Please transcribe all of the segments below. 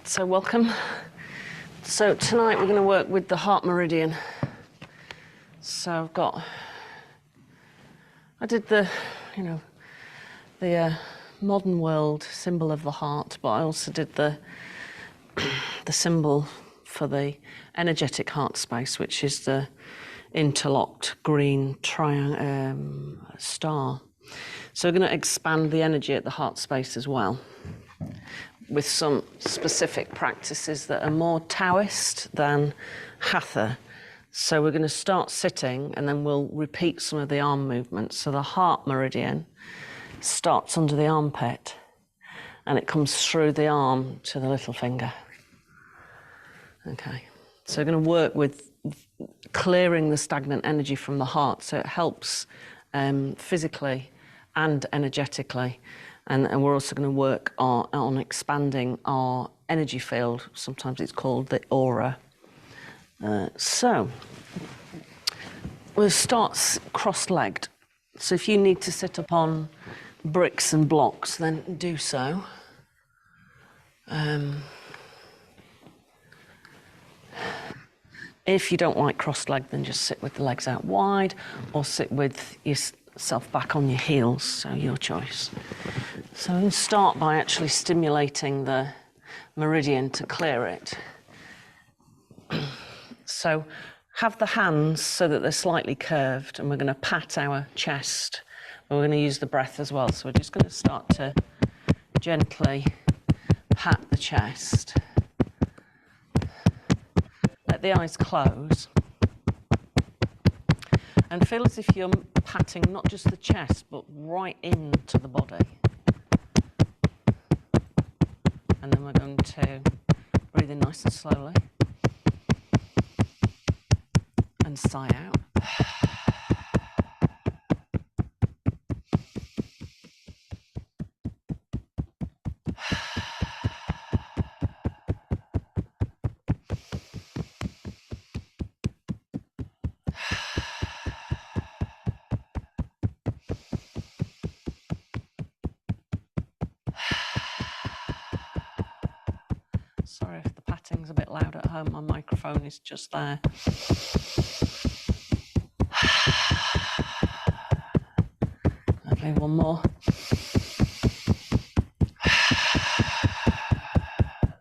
So welcome. So tonight we're going to work with the heart meridian. So I did the modern world symbol of the heart, but I also did the symbol for the energetic heart space, which is the interlocked green star. So we're going to expand the energy at the heart space as well, with some specific practices that are more Taoist than Hatha. So we're going to start sitting and then we'll repeat some of the arm movements. So the heart meridian starts under the armpit and it comes through the arm to the little finger. Okay, so we're going to work with clearing the stagnant energy from the heart, so it helps physically and energetically. And we're also going to work on expanding our energy field. Sometimes it's called the aura. So we'll start cross-legged. So if you need to sit up on bricks and blocks, then do so. If you don't like cross-legged, then just sit with the legs out wide or sit with yourself back on your heels, so your choice. So we can start by actually stimulating the meridian to clear it. So have the hands so that they're slightly curved, and we're going to pat our chest. We're going to use the breath as well, so we're just going to start to gently pat the chest. Let the eyes close. And feel as if you're patting not just the chest, but right into the body. And then we're going to breathe in nice and slowly. And sigh out. Sorry if the patting's a bit loud at home, my microphone is just there. Okay, one more.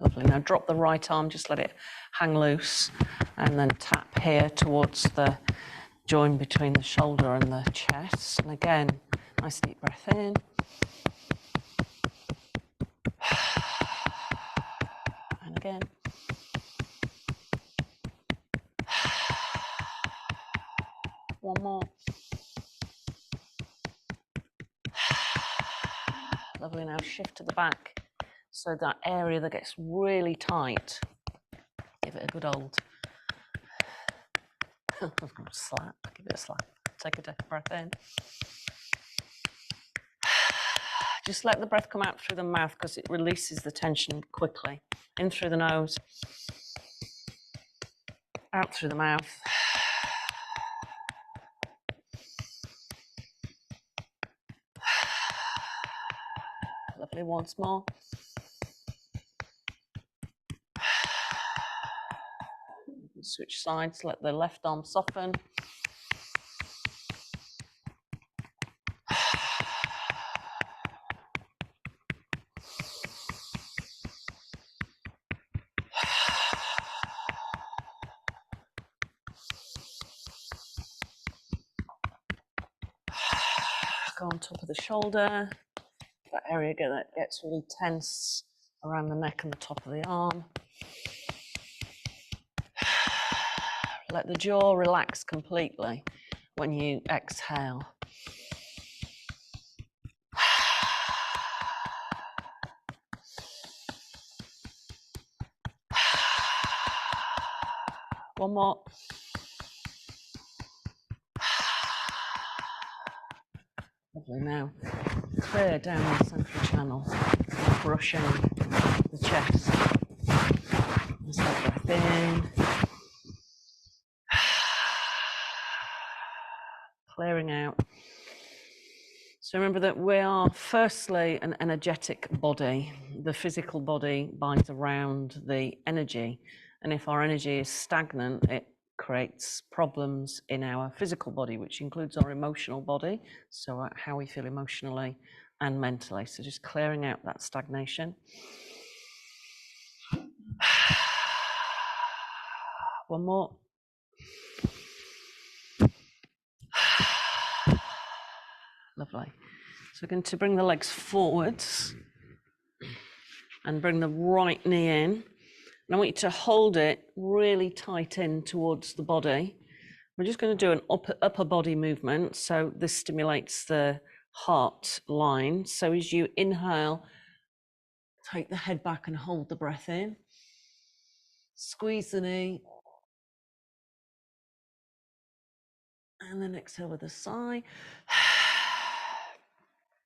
Lovely, now drop the right arm, just let it hang loose, and then tap here towards the join between the shoulder and the chest. And again, nice deep breath in. And again. One more. Lovely, now shift to the back. So that area that gets really tight, give it a good old slap, give it a slap. Take a deep breath in. Just let the breath come out through the mouth because it releases the tension quickly. In through the nose, out through the mouth. Lovely, once more. Switch sides, let the left arm soften. Go on top of the shoulder, that area that gets really tense around the neck and the top of the arm. Let the jaw relax completely when you exhale. One more. Lovely, now clear down the central channel, brushing the chest. Just let breath in. Clearing out. So remember that we are firstly an energetic body. the physical body binds around the energy. And if our energy is stagnant, it creates problems in our physical body, which includes our emotional body, so how we feel emotionally and mentally. So just clearing out that stagnation. One more. Lovely. So we're going to bring the legs forwards and bring the right knee in. And I want you to hold it really tight in towards the body. We're just going to do an upper body movement. So this stimulates the heart line. So as you inhale, take the head back and hold the breath in. Squeeze the knee. And then exhale with a sigh.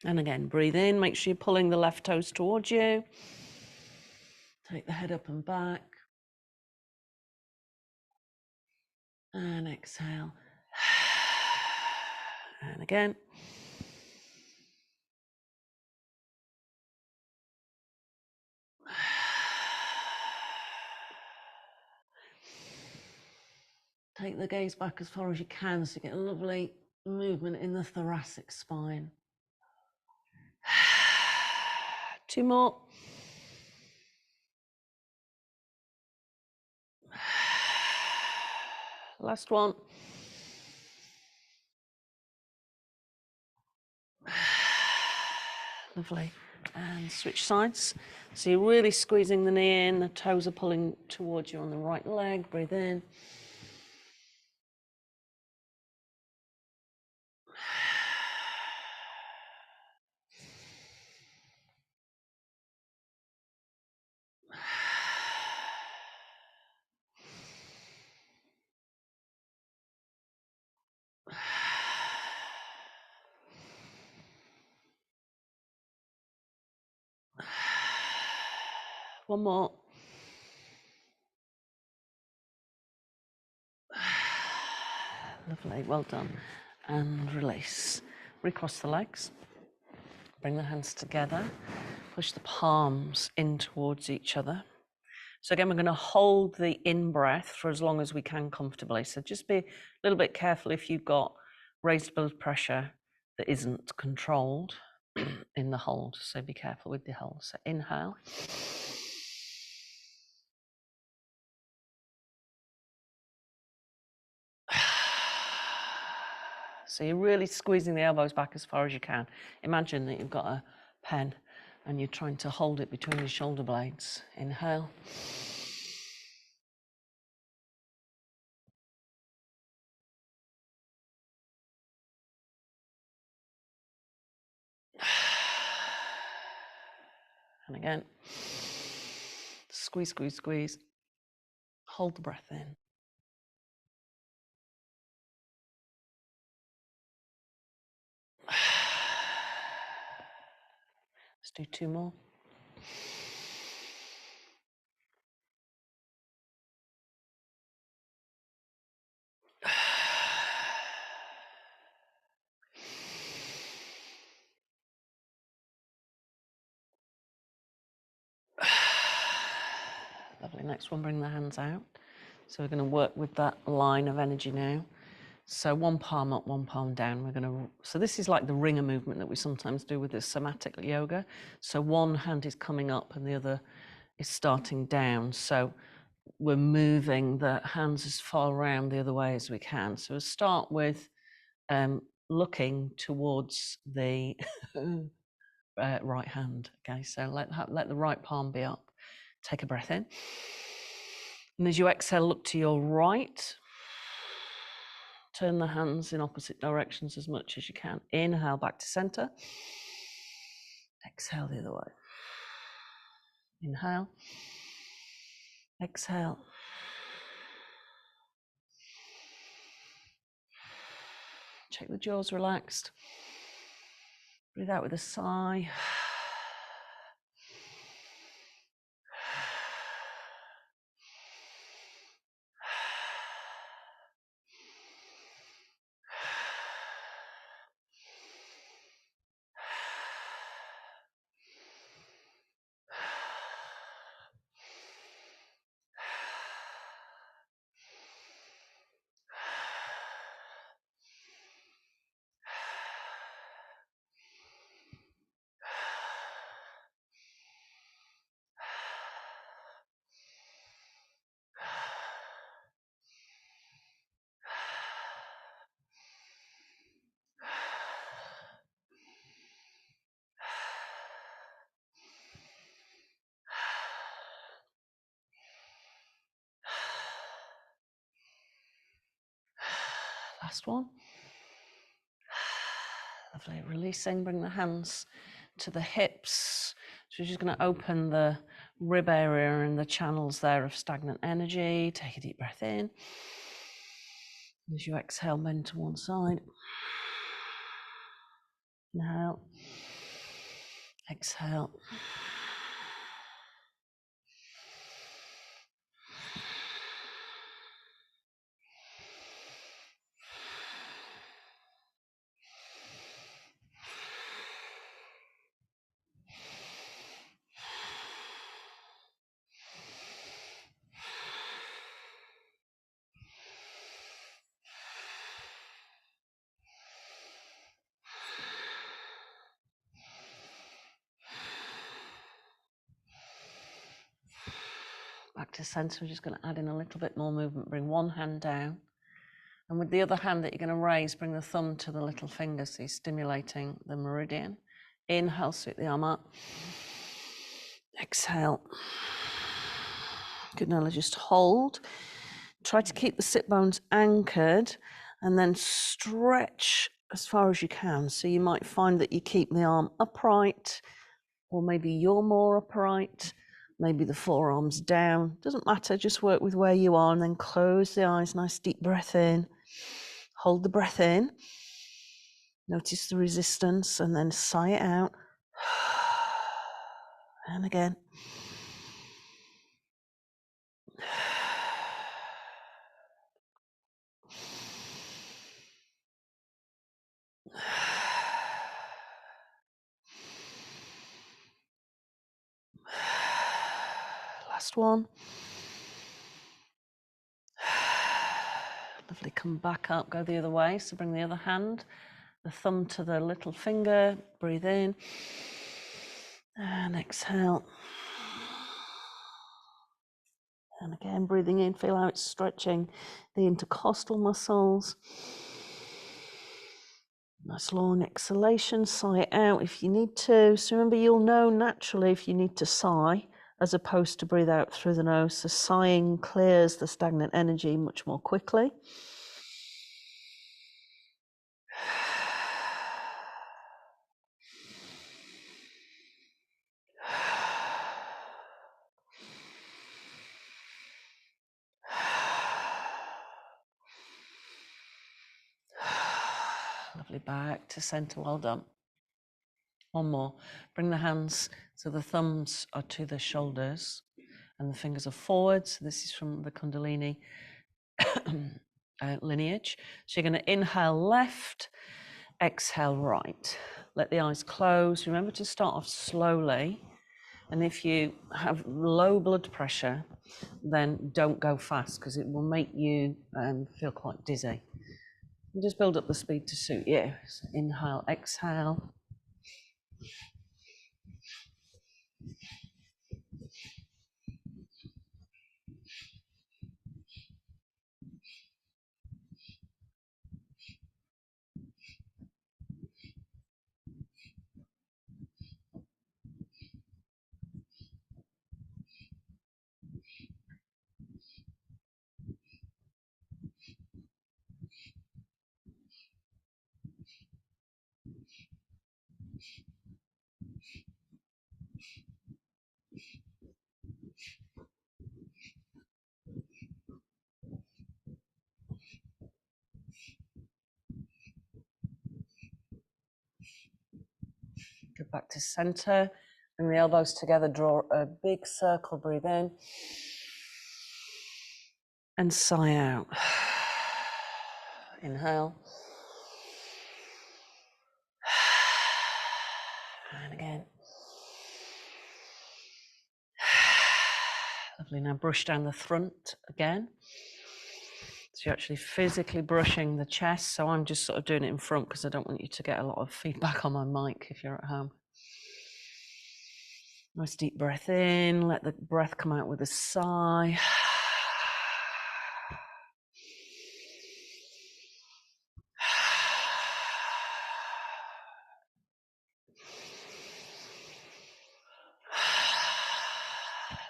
And again, breathe in. Make sure you're pulling the left toes towards you. Take the head up and back. And exhale. And again. Take the gaze back as far as you can so you get a lovely movement in the thoracic spine. 2 more. Last one. Lovely. And switch sides. So you're really squeezing the knee in, the toes are pulling towards you on the right leg. Breathe in. One more. Lovely, well done. And release. Recross the legs. Bring the hands together. Push the palms in towards each other. So again, we're going to hold the in-breath for as long as we can comfortably. So just be a little bit careful if you've got raised blood pressure that isn't controlled in the hold. So be careful with the hold. So inhale. So you're really squeezing the elbows back as far as you can. Imagine that you've got a pen and you're trying to hold it between your shoulder blades. Inhale. And again. Squeeze, squeeze, squeeze. Hold the breath in. Let's do 2 more. Lovely. Next one, bring the hands out. So we're going to work with that line of energy now. So one palm up, one palm down. We're going to. So this is like the ringer movement that we sometimes do with the somatic yoga. So one hand is coming up and the other is starting down. So we're moving the hands as far around the other way as we can. So we'll start with looking towards the right hand. Okay, so let the right palm be up. Take a breath in. And as you exhale, look to your right. Turn the hands in opposite directions as much as you can. Inhale back to center. Exhale the other way. Inhale. Exhale. Check the jaws relaxed. Breathe out with a sigh. Last one. Lovely. Releasing, bring the hands to the hips. So we're just going to open the rib area and the channels there of stagnant energy. Take a deep breath in. As you exhale, bend to one side. Inhale. Exhale. Back to center. We're just going to add in a little bit more movement. Bring one hand down. And with the other hand that you're going to raise, bring the thumb to the little finger, so you're stimulating the meridian. Inhale, sweep the arm up. Exhale. Good. Now just hold. Try to keep the sit bones anchored and then stretch as far as you can. So you might find that you keep the arm upright, or maybe you're more upright. Maybe the forearms down, doesn't matter, just work with where you are and then close the eyes, nice deep breath in. Hold the breath in, notice the resistance and then sigh it out. And again. Last one. Lovely, come back up, go the other way. So bring the other hand, the thumb to the little finger, breathe in and exhale. And again, breathing in, feel how it's stretching the intercostal muscles. Nice long exhalation, sigh it out if you need to. So remember, you'll know naturally if you need to sigh as opposed to breathe out through the nose. So sighing clears the stagnant energy much more quickly. Lovely, back to center, well done. One more. Bring the hands so the thumbs are to the shoulders and the fingers are forward. So this is from the Kundalini lineage. So you're going to inhale left, exhale right. Let the eyes close. Remember to start off slowly. And if you have low blood pressure, then don't go fast because it will make you feel quite dizzy. And just build up the speed to suit you. So inhale, exhale. Go back to center. Bring the elbows together, draw a big circle, breathe in. And sigh out. Inhale. And again. Lovely, now brush down the front again. So you're actually physically brushing the chest. So I'm just sort of doing it in front because I don't want you to get a lot of feedback on my mic if you're at home. Nice deep breath in, let the breath come out with a sigh.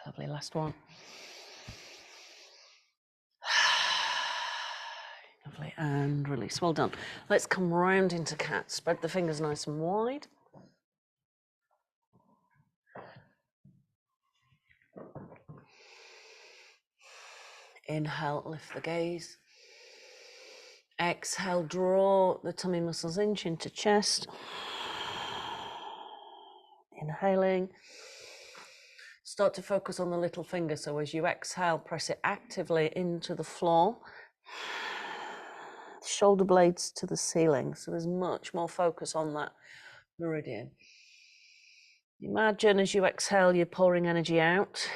Lovely, last one. Lovely, And release. Well done. Let's come round into cat. Spread the fingers nice and wide. Inhale, lift the gaze. Exhale, draw the tummy muscles in, chin to chest. Inhaling. Start to focus on the little finger. So as you exhale, press it actively into the floor. Shoulder blades to the ceiling. So there's much more focus on that meridian. Imagine as you exhale, you're pouring energy out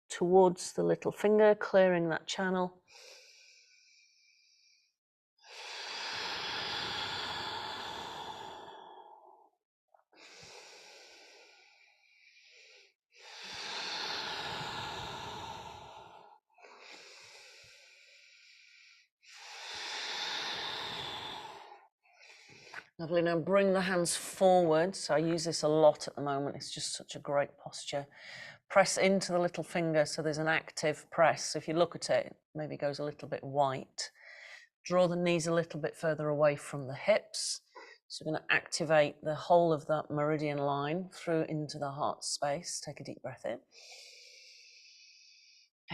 towards the little finger, clearing that channel. Lovely. Now bring the hands forward. So I use this a lot at the moment. It's just such a great posture. Press into the little finger. So there's an active press. If you look at it, it maybe goes a little bit white. Draw the knees a little bit further away from the hips. So we're going to activate the whole of that meridian line through into the heart space. Take a deep breath in.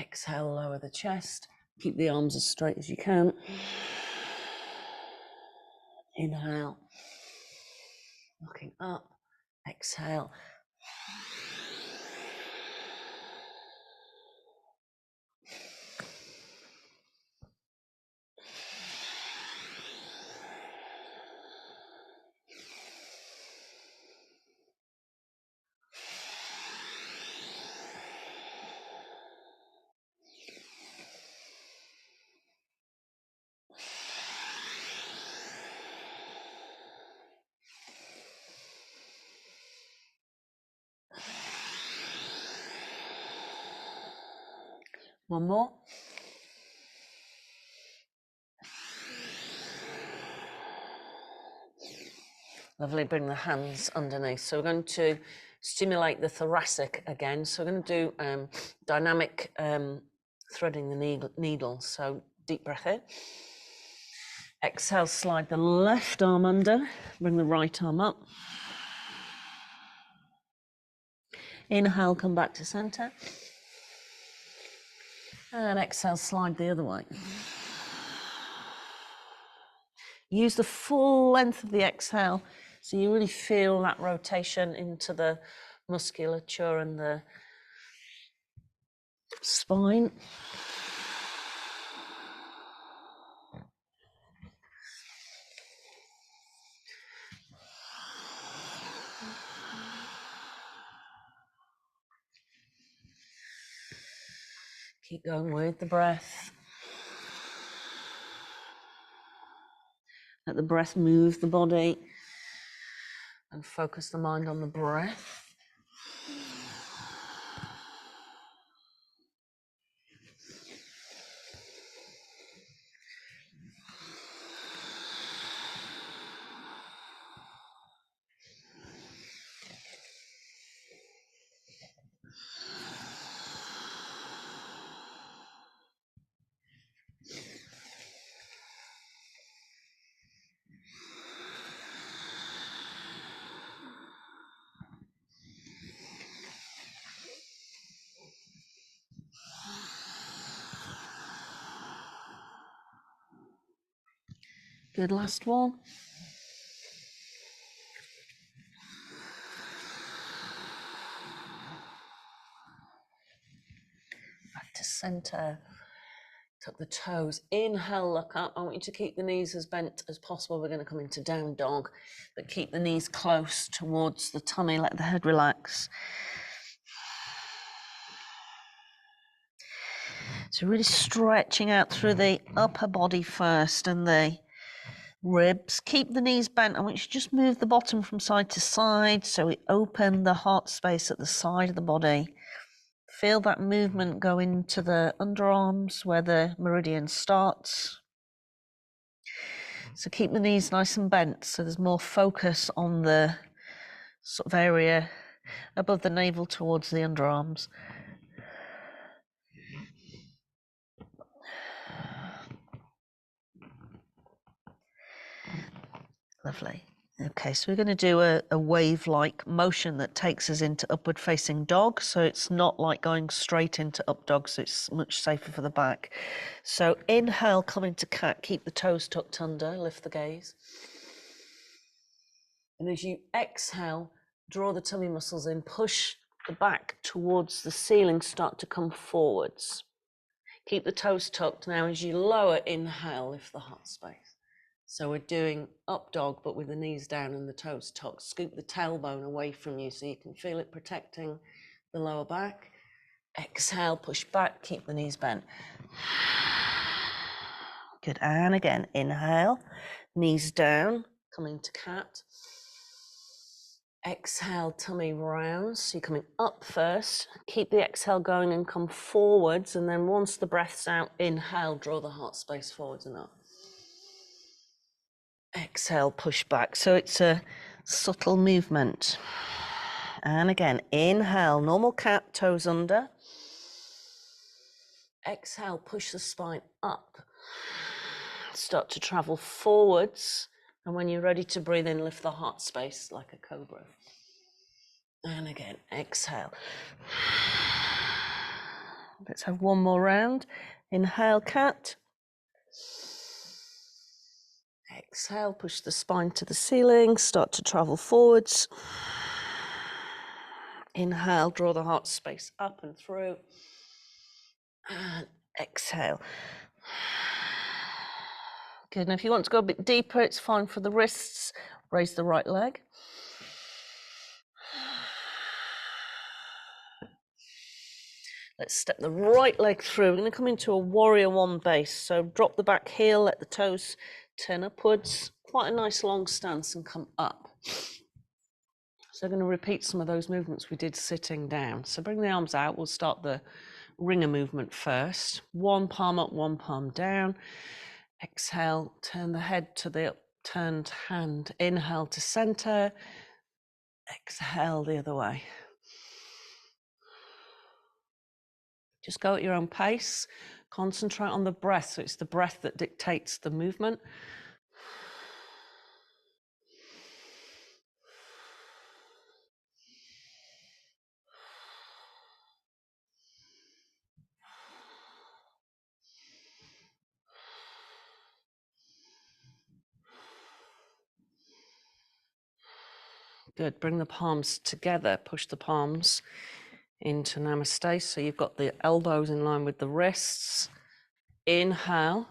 Exhale, lower the chest. Keep the arms as straight as you can. Inhale. Looking up. Exhale. One more. Lovely, bring the hands underneath. So we're going to stimulate the thoracic again. So we're going to do dynamic threading the needle. So deep breath in. Exhale, slide the left arm under. Bring the right arm up. Inhale, come back to center. And exhale, slide the other way. Use the full length of the exhale so you really feel that rotation into the musculature and the spine. Keep going with the breath. Let the breath move the body and focus the mind on the breath. Good, last one. Back to center. Tuck the toes. Inhale, look up. I want you to keep the knees as bent as possible. We're going to come into down dog, but keep the knees close towards the tummy. Let the head relax. So really stretching out through the upper body first and the ribs. Keep the knees bent. I want you to just move the bottom from side to side so we open the heart space at the side of the body. Feel that movement go into the underarms where the meridian starts. So keep the knees nice and bent so there's more focus on the sort of area above the navel towards the underarms. Lovely. Okay, so we're going to do a wave-like motion that takes us into upward facing dog. So it's not like going straight into up dog, so it's much safer for the back. So inhale, come into cat, keep the toes tucked under, lift the gaze. And as you exhale, draw the tummy muscles in, push the back towards the ceiling, start to come forwards. Keep the toes tucked. Now as you lower, inhale, lift the heart space. So we're doing up dog, but with the knees down and the toes tucked. Scoop the tailbone away from you so you can feel it protecting the lower back. Exhale, push back, keep the knees bent. Good, and again, inhale, knees down, coming to cat. Exhale, tummy rounds, so you're coming up first. Keep the exhale going and come forwards, and then once the breath's out, inhale, draw the heart space forwards and up. Exhale, push back. So it's a subtle movement. And again, inhale, normal cat, toes under. Exhale, push the spine up. Start to travel forwards. And when you're ready to breathe in, lift the heart space like a cobra. And again, exhale. Let's have one more round. Inhale, cat. Exhale, push the spine to the ceiling, start to travel forwards. Inhale, draw the heart space up and through. And exhale. Good, and if you want to go a bit deeper, it's fine for the wrists. Raise the right leg. Let's step the right leg through. We're going to come into a warrior one base. So drop the back heel, let the toes turn upwards. Quite a nice long stance and come up. So I'm going to repeat some of those movements we did sitting down. So bring the arms out. We'll start the ringer movement first. One palm up, one palm down. Exhale, turn the head to the upturned hand. Inhale to center. Exhale the other way. Just go at your own pace. Concentrate on the breath. So it's the breath that dictates the movement. Good. Bring the palms together. Push the palms into Namaste. So you've got the elbows in line with the wrists. Inhale.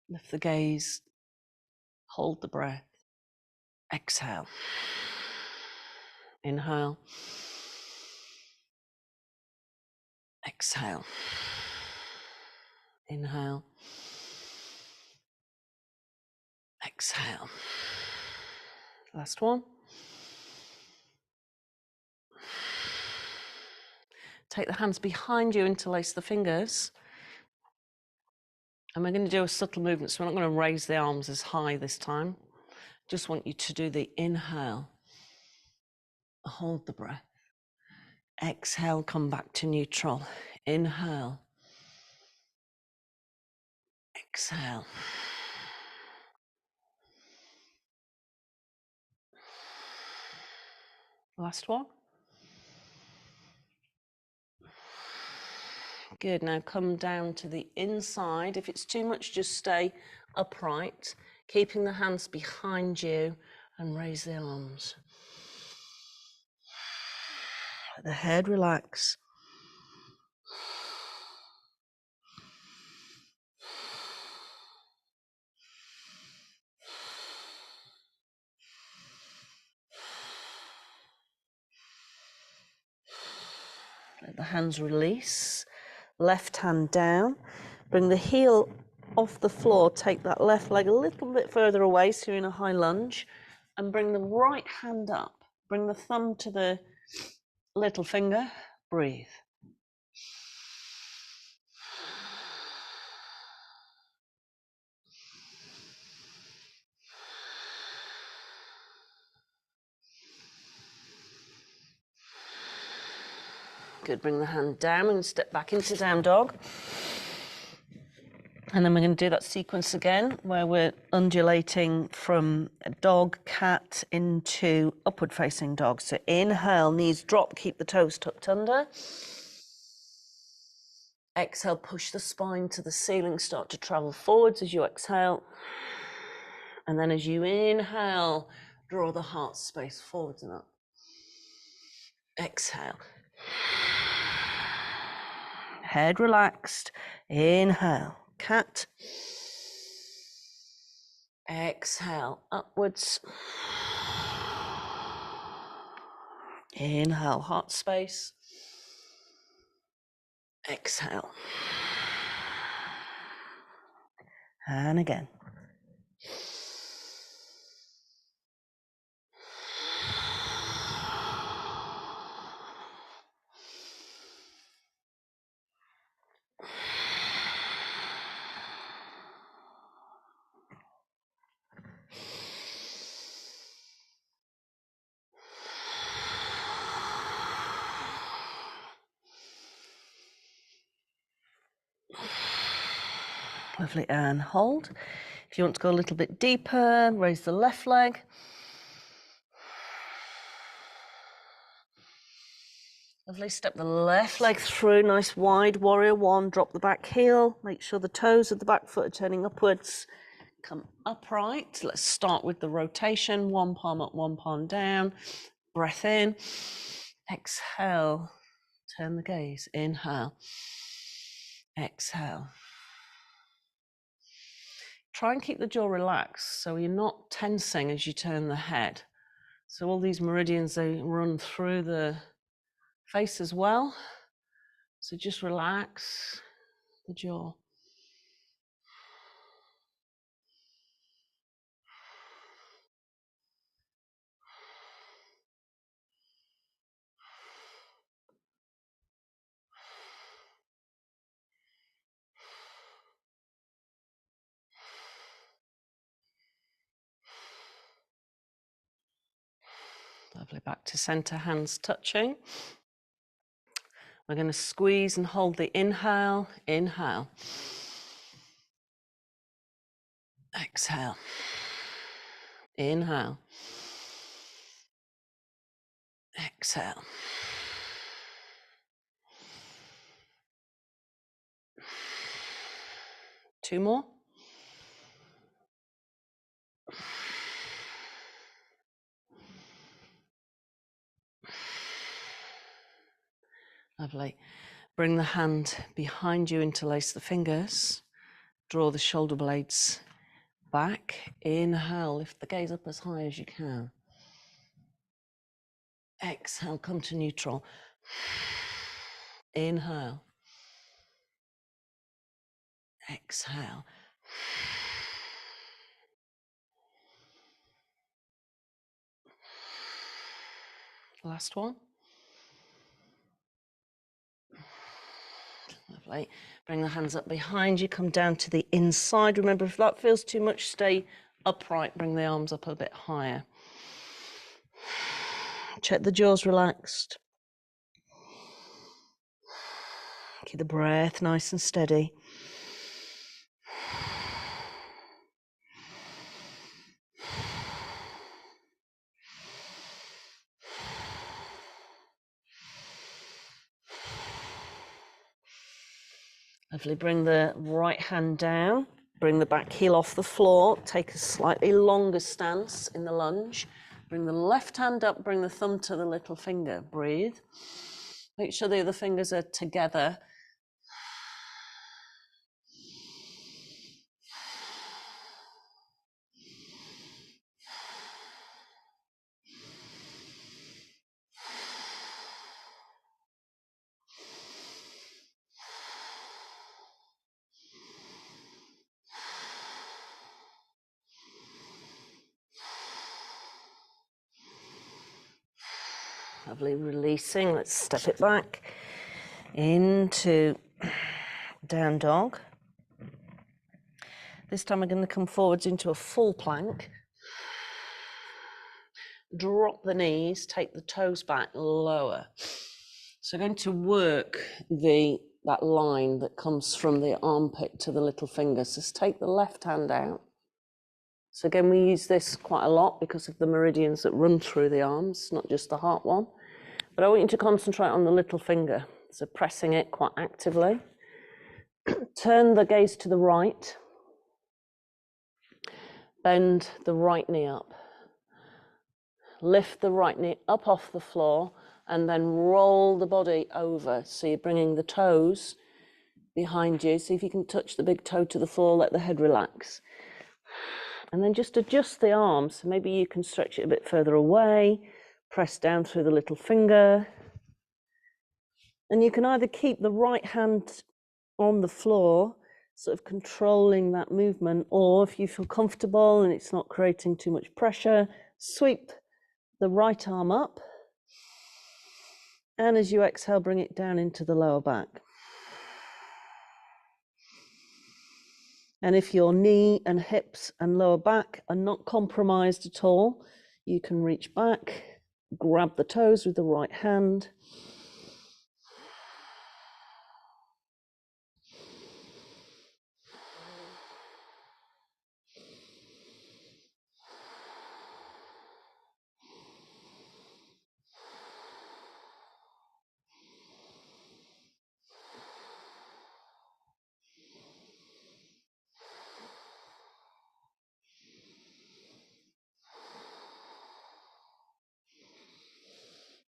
Lift the gaze. Hold the breath. Exhale. Inhale. Exhale. Inhale. Exhale. Last one. Take the hands behind you, interlace the fingers. And we're going to do a subtle movement, so we're not going to raise the arms as high this time. Just want you to do the inhale. Hold the breath. Exhale, come back to neutral. Inhale. Exhale. Last one. Good, now come down to the inside. If it's too much, just stay upright, keeping the hands behind you and raise the arms. Let the head relax. Let the hands release. Left hand down. Bring the heel off the floor. Take that left leg a little bit further away so you're in a high lunge. And bring the right hand up. Bring the thumb to the little finger. Breathe. Good, bring the hand down and step back into down dog. And then we're going to do that sequence again where we're undulating from dog, cat into upward facing dog. So inhale, knees drop, keep the toes tucked under. Exhale, push the spine to the ceiling, start to travel forwards as you exhale. And then as you inhale, draw the heart space forwards and up. Exhale. Head relaxed. Inhale, cat. Exhale, upwards. Inhale, heart space. Exhale. And again. Lovely, and hold. If you want to go a little bit deeper, raise the left leg. Lovely, step the left leg through, nice wide warrior one, drop the back heel, make sure the toes of the back foot are turning upwards. Come upright. Let's start with the rotation, one palm up, one palm down. Breath in, exhale, turn the gaze, inhale, exhale. Try and keep the jaw relaxed so you're not tensing as you turn the head. So all these meridians, they run through the face as well. So just relax the jaw. Lovely, back to center, hands touching. We're going to squeeze and hold the inhale, inhale. Exhale. Inhale. Exhale. Two more. Lovely. Bring the hand behind you, interlace the fingers. Draw the shoulder blades back. Inhale, lift the gaze up as high as you can. Exhale, come to neutral. Inhale. Exhale. Last one. Lovely. Bring the hands up behind you, come down to the inside. Remember, if that feels too much, stay upright. Bring the arms up a bit higher. Check the jaws relaxed. Keep the breath nice and steady. Lovely, bring the right hand down, bring the back heel off the floor, take a slightly longer stance in the lunge. Bring the left hand up, bring the thumb to the little finger, breathe. Make sure the other fingers are together. Lovely, releasing. Let's step it back into down dog. This time we're going to come forwards into a full plank. Drop the knees, take the toes back, lower. So we're going to work the that line that comes from the armpit to the little finger. So just take the left hand out. So again, we use this quite a lot because of the meridians that run through the arms, not just the heart one. But I want you to concentrate on the little finger. So pressing it quite actively. Turn the gaze to the right. Bend the right knee up. Lift the right knee up off the floor and then roll the body over. So you're bringing the toes behind you. See if you can touch the big toe to the floor, let the head relax. And then just adjust the arms. So maybe you can stretch it a bit further away, press down through the little finger. And you can either keep the right hand on the floor, sort of controlling that movement, or if you feel comfortable and it's not creating too much pressure, sweep the right arm up. And as you exhale, bring it down into the lower back. And if your knee and hips and lower back are not compromised at all, you can reach back, grab the toes with the right hand.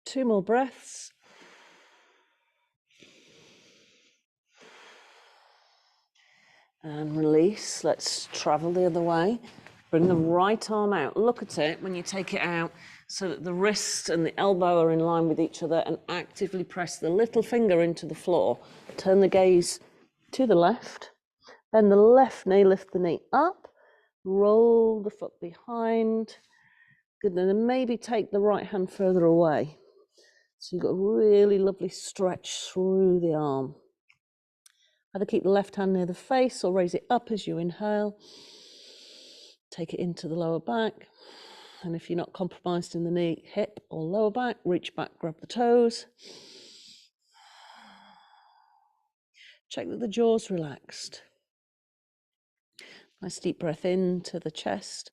Two more breaths. And release. Let's travel the other way. Bring the right arm out. Look at it when you take it out so that the wrist and the elbow are in line with each other, and actively press the little finger into the floor. Turn the gaze to the left. Bend the left knee, lift the knee up. Roll the foot behind. Good, then maybe take the right hand further away. So you've got a really lovely stretch through the arm. Either keep the left hand near the face or raise it up as you inhale. Take it into the lower back. And if you're not compromised in the knee, hip or lower back, reach back, grab the toes. Check that the jaw's relaxed. Nice deep breath into the chest.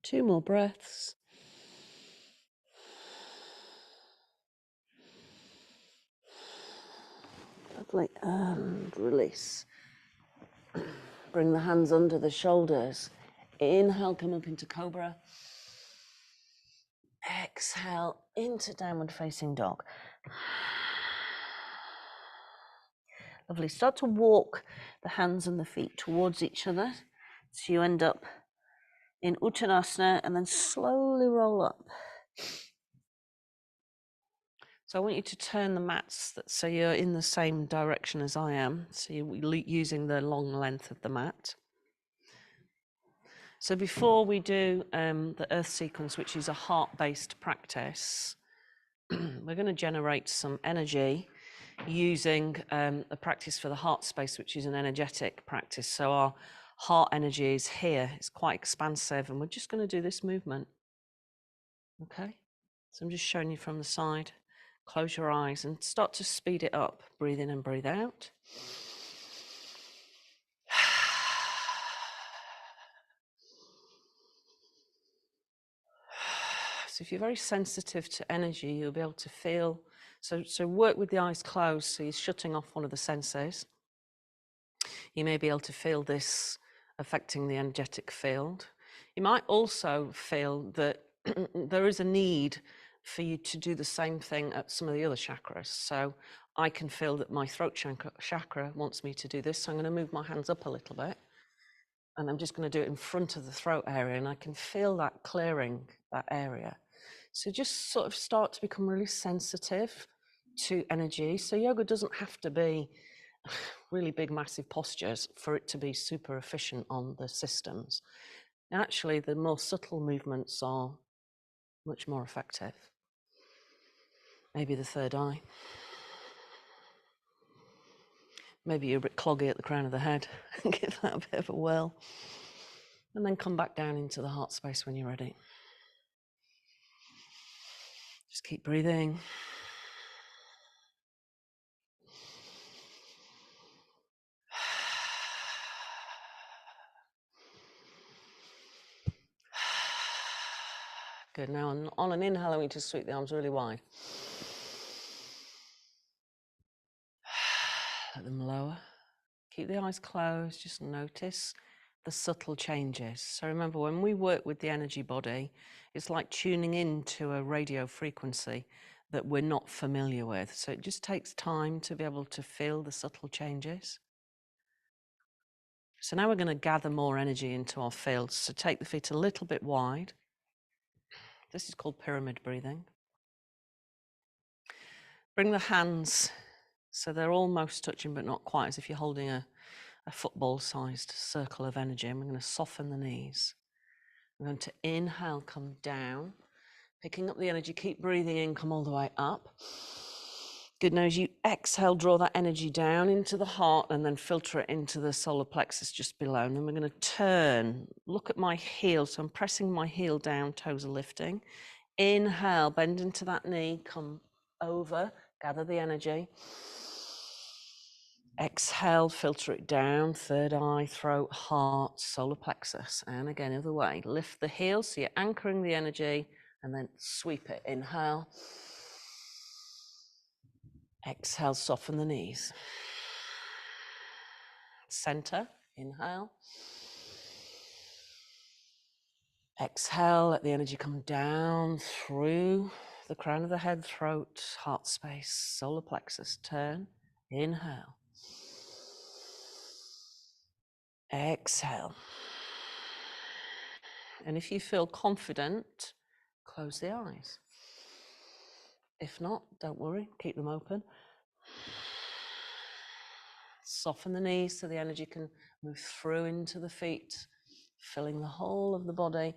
Two more breaths. Lovely, and release. Bring the hands under the shoulders. Inhale, come up into cobra. Exhale into downward facing dog. Lovely. Start to walk the hands and the feet towards each other. So you end up in Uttanasana and then slowly roll up. So I want you to turn the mats so you're in the same direction as I am. So you're using the long length of the mat. So before we do the earth sequence, which is a heart-based practice, we're going to generate some energy using a practice for the heart space, which is an energetic practice. So our heart energy is here. It's quite expansive, and we're just going to do this movement. Okay? So I'm just showing you from the side. Close your eyes and start to speed it up. Breathe in and breathe out. So if you're very sensitive to energy, you'll be able to feel. So work with the eyes closed, so you're shutting off one of the senses. You may be able to feel this affecting the energetic field. You might also feel that there is a need for you to do the same thing at some of the other chakras. So I can feel that my throat chakra wants me to do this. So I'm going to move my hands up a little bit. And I'm just going to do it in front of the throat area. And I can feel that clearing that area. So just sort of start to become really sensitive to energy. So yoga doesn't have to be really big, massive postures for it to be super efficient on the systems. Actually, the more subtle movements are much more effective. Maybe the third eye. Maybe you're a bit cloggy at the crown of the head and give that a bit of a whirl. And then come back down into the heart space when you're ready. Just keep breathing. Good. Now on an inhale, I want you to sweep the arms really wide. Let them lower. Keep the eyes closed. Just notice the subtle changes. So remember, when we work with the energy body, it's like tuning into a radio frequency that we're not familiar with. So it just takes time to be able to feel the subtle changes. So now we're going to gather more energy into our fields. So take the feet a little bit wide. This is called pyramid breathing. Bring the hands so they're almost touching, but not quite, as if you're holding a football-sized circle of energy. And we're going to soften the knees. We're going to inhale, come down, picking up the energy, keep breathing in, come all the way up. Good. Now as you exhale, draw that energy down into the heart and then filter it into the solar plexus just below. And then we're going to turn, look at my heel. So I'm pressing my heel down, toes are lifting. Inhale, bend into that knee, come over, gather the energy. Exhale, filter it down, third eye, throat, heart, solar plexus. And again, other way, lift the heel, so you're anchoring the energy, and then sweep it. Inhale. Exhale, soften the knees. Center, inhale. Exhale, let the energy come down through the crown of the head, throat, heart space, solar plexus. Turn, inhale. Exhale. And if you feel confident, close the eyes. If not, don't worry, keep them open. Soften the knees so the energy can move through into the feet, filling the whole of the body.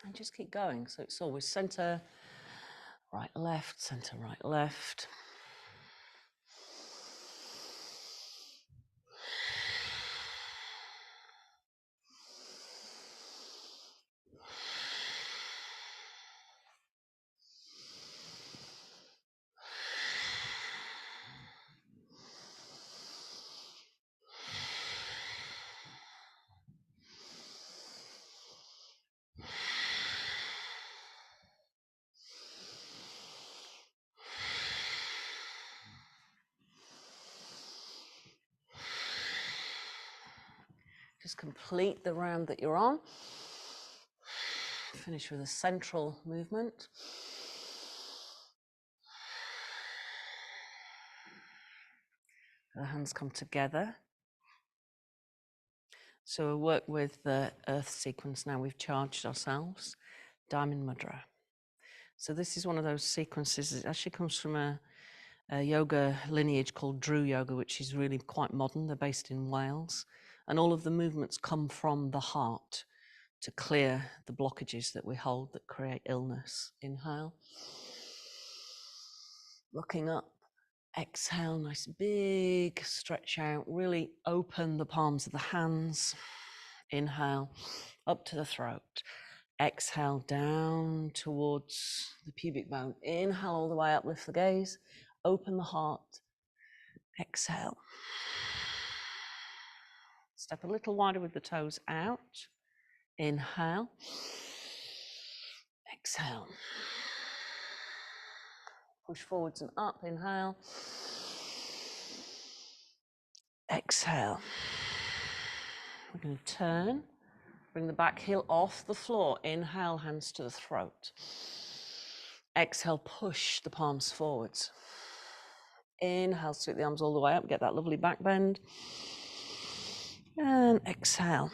And just keep going. So it's always center, right, left, center, right, left. Just complete the round that you're on. Finish with a central movement. The hands come together. So we'll work with the earth sequence now. We've charged ourselves. Diamond Mudra. So this is one of those sequences. It actually comes from a yoga lineage called Drew Yoga, which is really quite modern. They're based in Wales. And all of the movements come from the heart to clear the blockages that we hold that create illness. Inhale. Looking up. Exhale, nice big stretch out. Really open the palms of the hands. Inhale, up to the throat. Exhale, down towards the pubic bone. Inhale all the way up, lift the gaze. Open the heart. Exhale. Step a little wider with the toes out. Inhale. Exhale. Push forwards and up. Inhale. Exhale. We're going to turn. Bring the back heel off the floor. Inhale, hands to the throat. Exhale, push the palms forwards. Inhale, sweep the arms all the way up, get that lovely back bend. And exhale.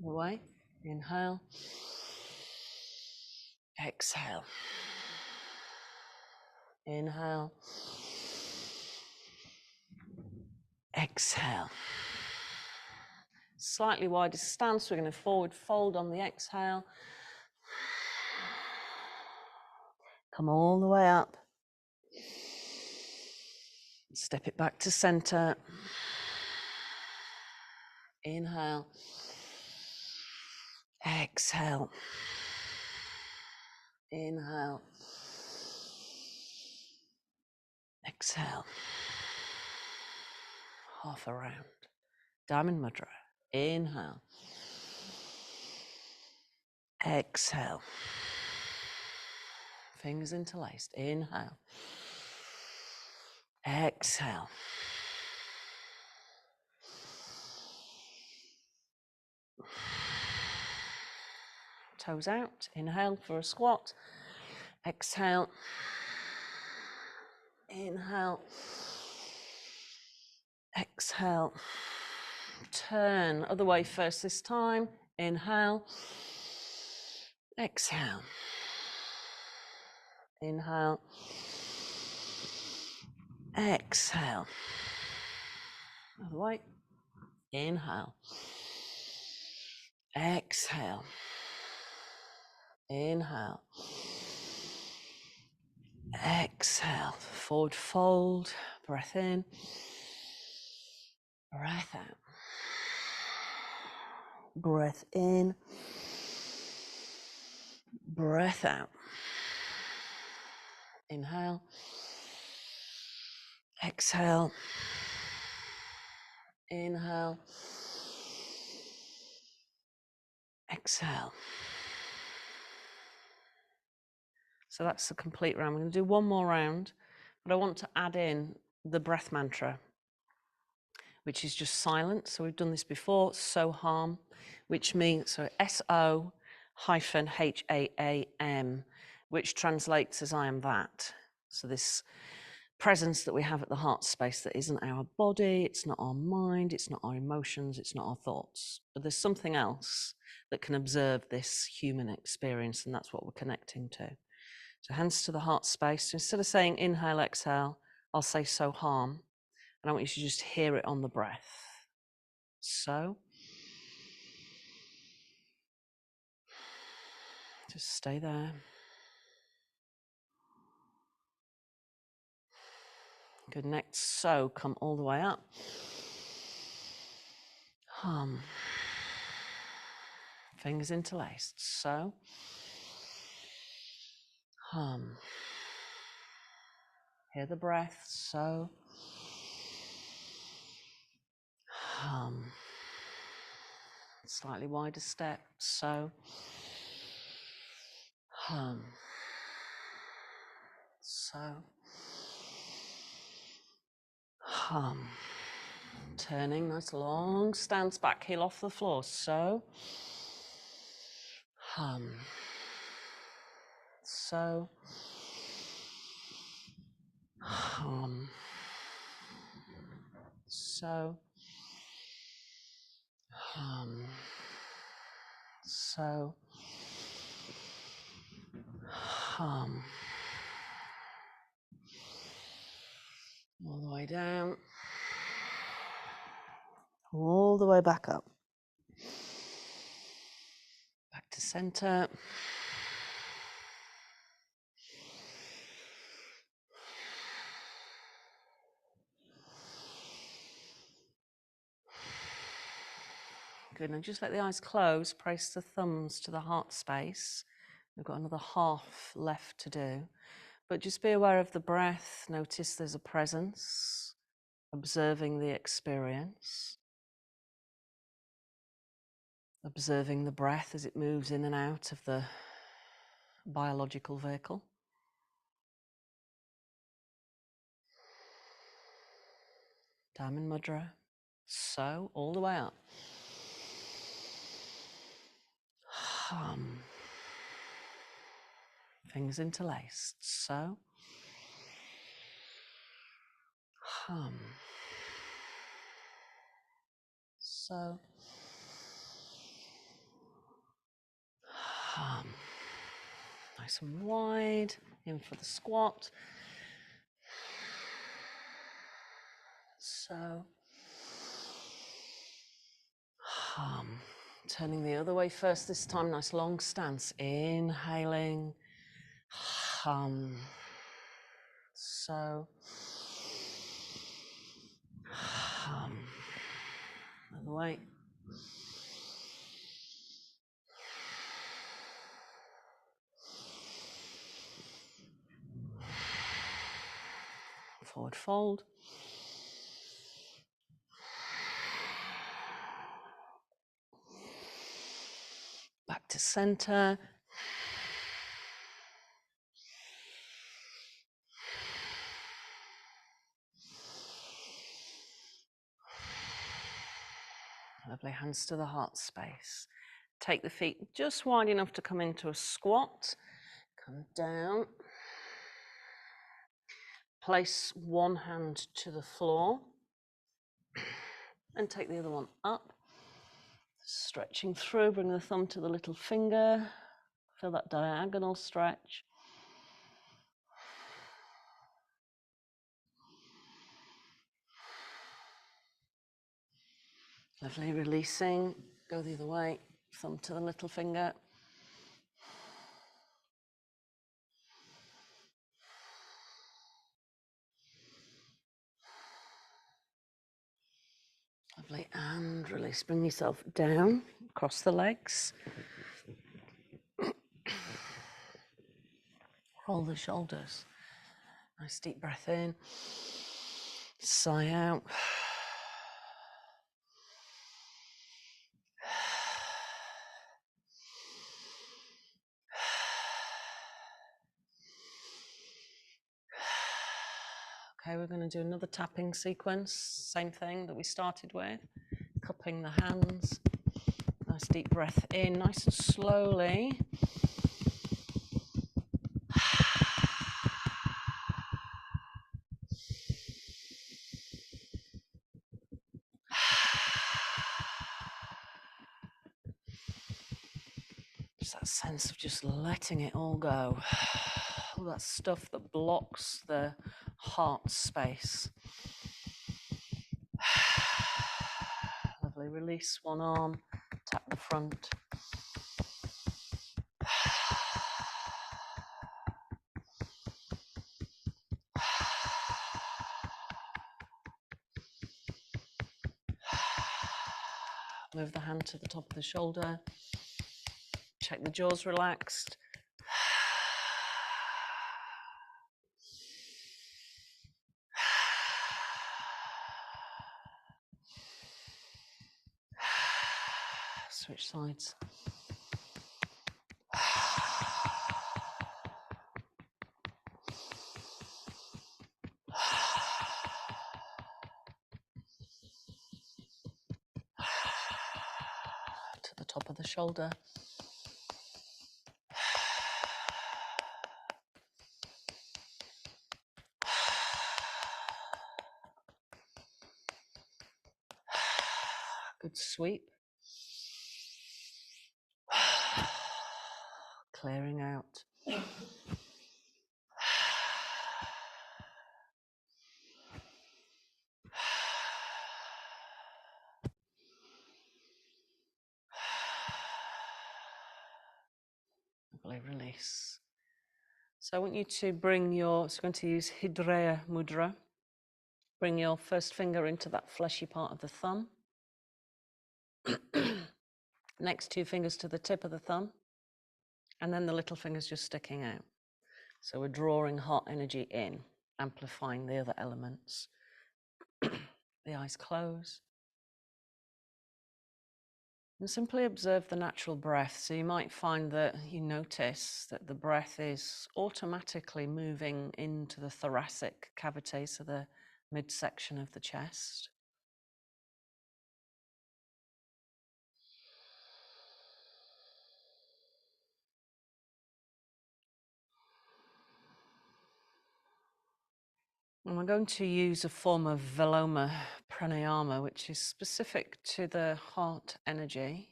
All the way. Inhale. Exhale. Inhale. Exhale. Slightly wider stance. We're going to forward fold on the exhale. Come all the way up. Step it back to center. Inhale. Exhale. Inhale. Exhale. Half a round. Diamond Mudra. Inhale. Exhale. Fingers interlaced. Inhale. Exhale. Toes out. Inhale for a squat. Exhale. Inhale. Exhale. Turn other way first this time. Inhale. Exhale. Inhale. Exhale. Other way. Inhale. Exhale. Inhale. Exhale. Forward fold. Breath in. Breath out. Breath in. Breath out. Inhale. Exhale. Inhale. Exhale. So that's the complete round. We're going to do one more round, but I want to add in the breath mantra, which is just silent. So we've done this before, so harm, which means, so SO-HAAM, which translates as I am that. So this presence that we have at the heart space that isn't our body, it's not our mind, it's not our emotions, it's not our thoughts, but there's something else that can observe this human experience, and that's what we're connecting to. So hands to the heart space. So instead of saying inhale, exhale, I'll say so harm, and I want you to just hear it on the breath. So just stay there. Good. Next, so come all the way up. Hum. Fingers interlaced. So hum. Hear the breath. So hum. Slightly wider step. So hum. So hum. Turning, nice long stance, back heel off the floor. So hum. So hum. So hum. So hum. All the way down. All the way back up. Back to center. Good, and just let the eyes close, place the thumbs to the heart space. We've got another half left to do, but just be aware of the breath. Notice there's a presence, observing the experience, observing the breath as it moves in and out of the biological vehicle. Diamond Mudra. So, all the way up. Hum. Fingers interlaced. So. Hum. So, hum. Nice and wide, in for the squat. So, hum. Turning the other way first this time, nice long stance. Inhaling, hum. So, hum. Other way. Forward fold. Back to center. Lovely, hands to the heart space. Take the feet just wide enough to come into a squat. Come down. Place one hand to the floor and take the other one up. Stretching through, bring the thumb to the little finger. Feel that diagonal stretch. Lovely, releasing. Go the other way, thumb to the little finger. Lovely, and release. Bring yourself down, across the legs. Roll the shoulders. Nice deep breath in. Sigh out. Okay, we're going to do another tapping sequence. Same thing that we started with. Cupping the hands. Nice deep breath in, nice and slowly. Just that sense of just letting it all go. All that stuff that blocks the heart space. Lovely, release one arm, tap the front. Move the hand to the top of the shoulder. Check the jaws relaxed. Switch sides. To the top of the shoulder. Good sweep. Clearing out. Lovely, release. So I want you to bring your, so I'm going to use Hridaya Mudra. Bring your first finger into that fleshy part of the thumb. Next two fingers to the tip of the thumb. And then the little fingers just sticking out. So we're drawing heart energy in, amplifying the other elements. The eyes close. And simply observe the natural breath. So you might find that you notice that the breath is automatically moving into the thoracic cavity, so the midsection of the chest. And we're going to use a form of Viloma Pranayama, which is specific to the heart energy.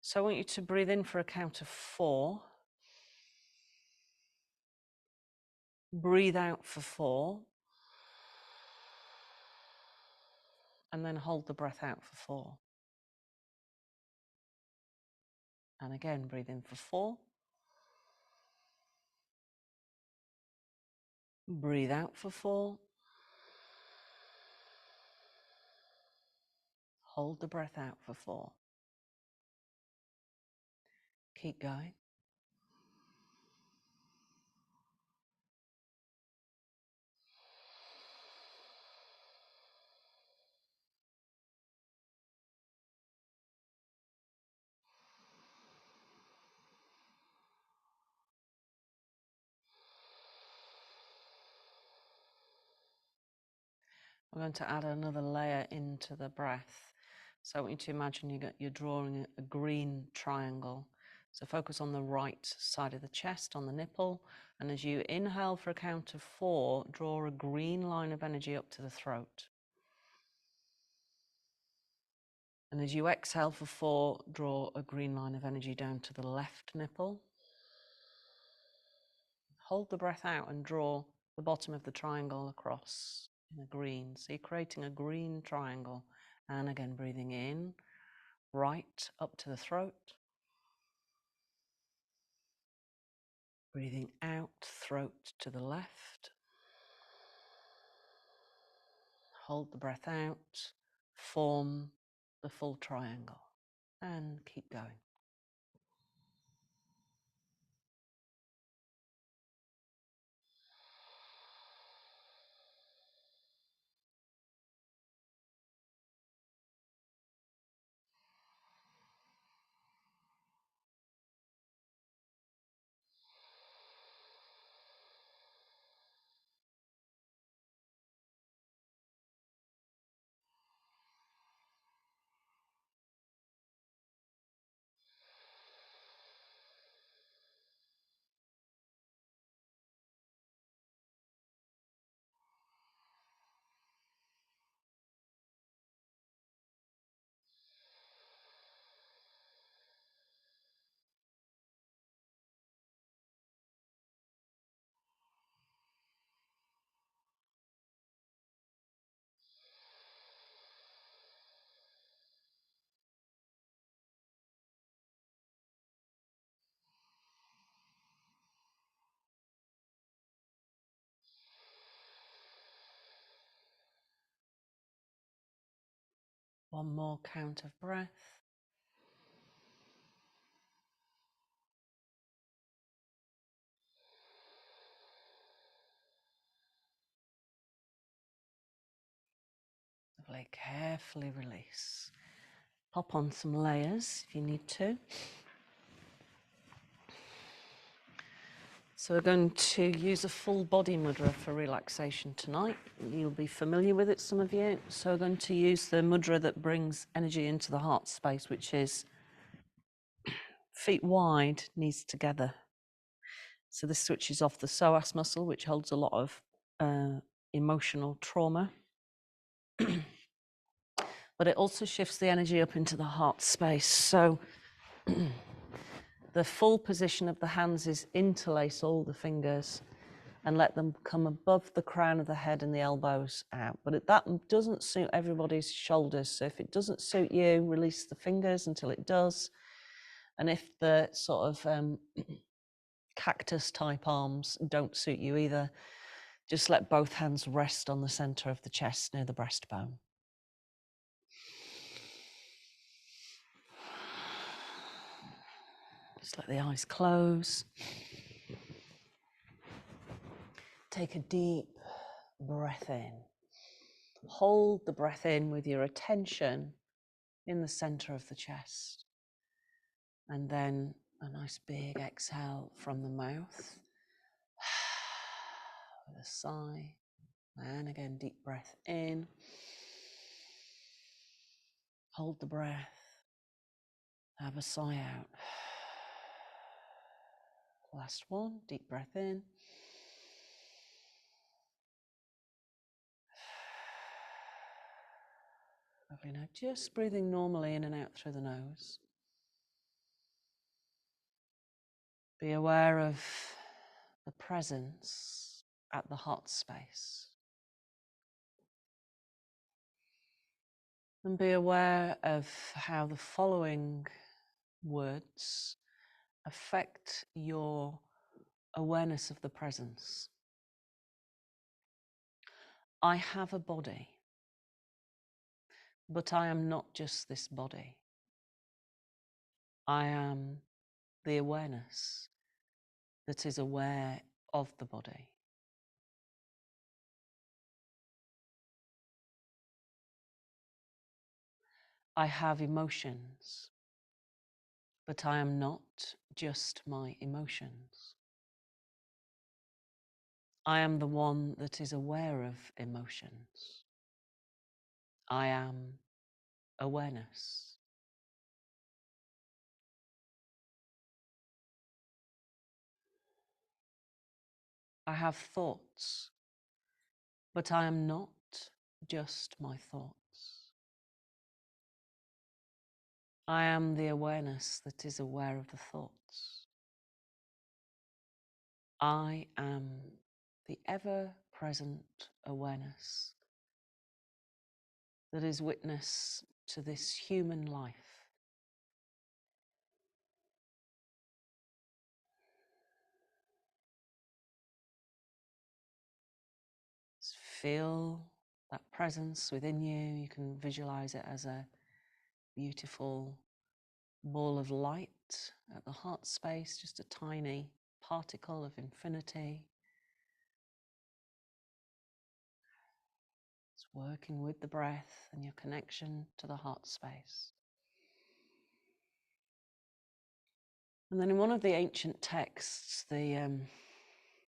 So I want you to breathe in for a count of 4. Breathe out for 4. And then hold the breath out for 4. And again, breathe in for 4. Breathe out for 4. Hold the breath out for 4. Keep going. We're going to add another layer into the breath. So I want you to imagine you're drawing a green triangle. So focus on the right side of the chest, on the nipple. And as you inhale for a count of 4, draw a green line of energy up to the throat. And as you exhale for 4, draw a green line of energy down to the left nipple. Hold the breath out and draw the bottom of the triangle across in a green. So you're creating a green triangle. And again, breathing in, right up to the throat. Breathing out, throat to the left. Hold the breath out, form the full triangle, and keep going. One more count of breath. Lovely. Carefully release. Pop on some layers if you need to. So we're going to use a full body mudra for relaxation tonight. You'll be familiar with it, some of you. So we're going to use the mudra that brings energy into the heart space, which is feet wide, knees together. So this switches off the psoas muscle, which holds a lot of emotional trauma. But it also shifts the energy up into the heart space. So the full position of the hands is interlace all the fingers and let them come above the crown of the head and the elbows out. But that doesn't suit everybody's shoulders. So if it doesn't suit you, release the fingers until it does. And if the sort of cactus type arms don't suit you either, just let both hands rest on the center of the chest near the breastbone. Just let the eyes close. Take a deep breath in. Hold the breath in with your attention in the center of the chest. And then a nice big exhale from the mouth. With a sigh. And again, deep breath in. Hold the breath. Have a sigh out. Last one, deep breath in. Lovely. Now just breathing normally in and out through the nose. Be aware of the presence at the heart space. And be aware of how the following words affect your awareness of the presence. I have a body, but I am not just this body. I am the awareness that is aware of the body. I have emotions, but I am not just my emotions. I am the one that is aware of emotions. I am awareness. I have thoughts, but I am not just my thoughts. I am the awareness that is aware of the thoughts. I am the ever-present awareness that is witness to this human life. Just feel that presence within you. You can visualize it as a beautiful ball of light at the heart space, just a tiny particle of infinity. It's working with the breath and your connection to the heart space. And then in one of the ancient texts, the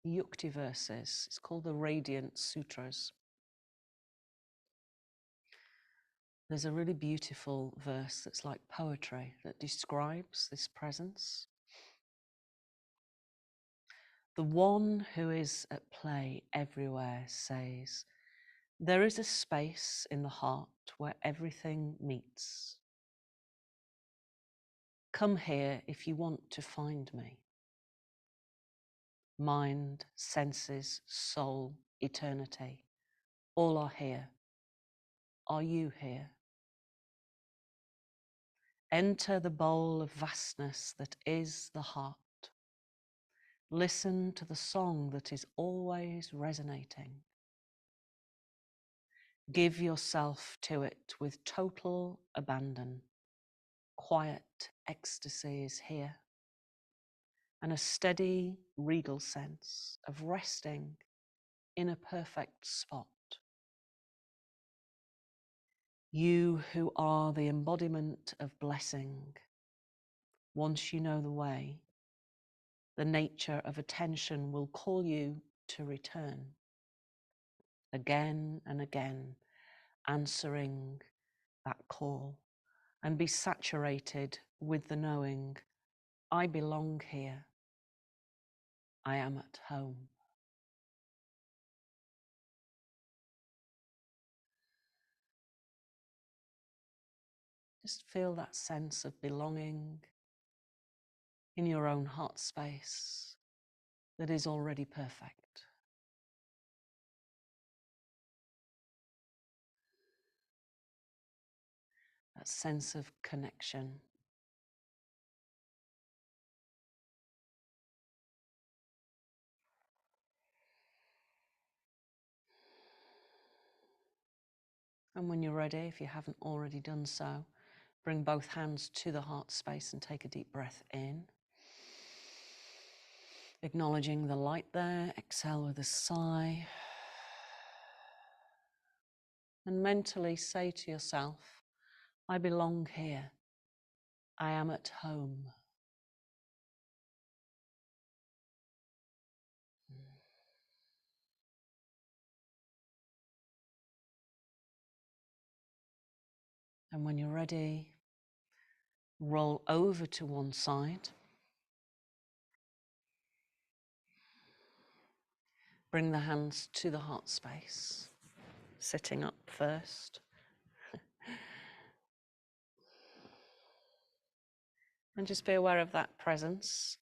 Yukti verses, it's called the Radiant Sutras. There's a really beautiful verse that's like poetry that describes this presence. The one who is at play everywhere says, there is a space in the heart where everything meets. Come here if you want to find me. Mind, senses, soul, eternity, all are here. Are you here? Enter the bowl of vastness that is the heart. Listen to the song that is always resonating. Give yourself to it with total abandon. Quiet ecstasy is here, and a steady, regal sense of resting in a perfect spot. You who are the embodiment of blessing, once you know the way, the nature of attention will call you to return. Again and again, answering that call, and be saturated with the knowing, I belong here. I am at home. Just feel that sense of belonging in your own heart space that is already perfect. That sense of connection. And when you're ready, if you haven't already done so, bring both hands to the heart space and take a deep breath in. Acknowledging the light there, exhale with a sigh. And mentally say to yourself, I belong here. I am at home. And when you're ready, roll over to one side. Bring the hands to the heart space, sitting up first. And just be aware of that presence.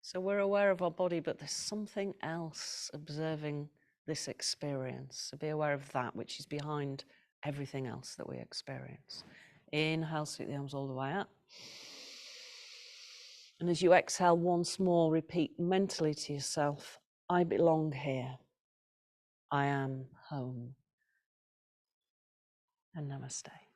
So we're aware of our body, but there's something else observing this experience. So be aware of that, which is behind everything else that we experience. Inhale, sweep the arms all the way up. And as you exhale once more, repeat mentally to yourself, I belong here. I am home. And namaste.